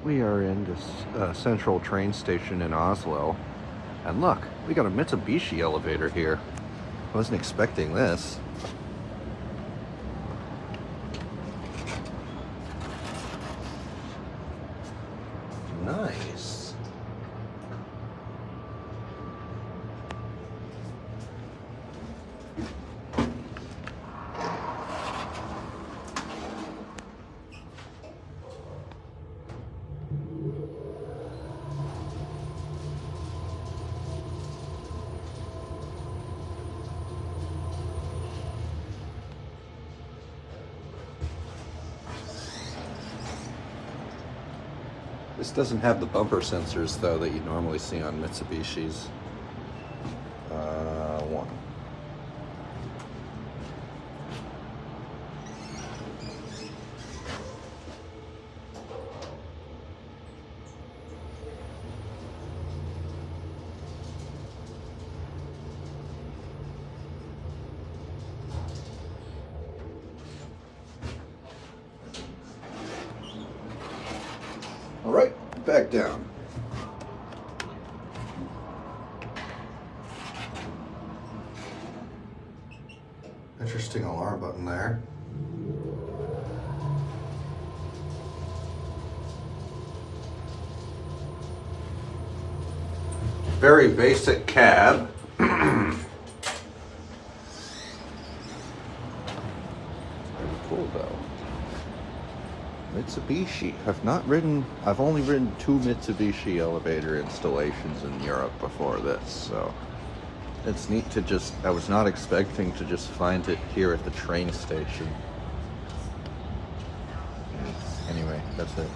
We are in this central train station in Oslo, and look, we got a Mitsubishi elevator here. I wasn't expecting this. Nice. This doesn't have the bumper sensors, though, that you normally see on Mitsubishis. One. All right, back down. Interesting alarm button there. Very basic cab. Very cool though. Mitsubishi. I've only ridden 2 Mitsubishi elevator installations in Europe before this, so it's neat to I was not expecting to just find it here at the train station. Anyway, that's it.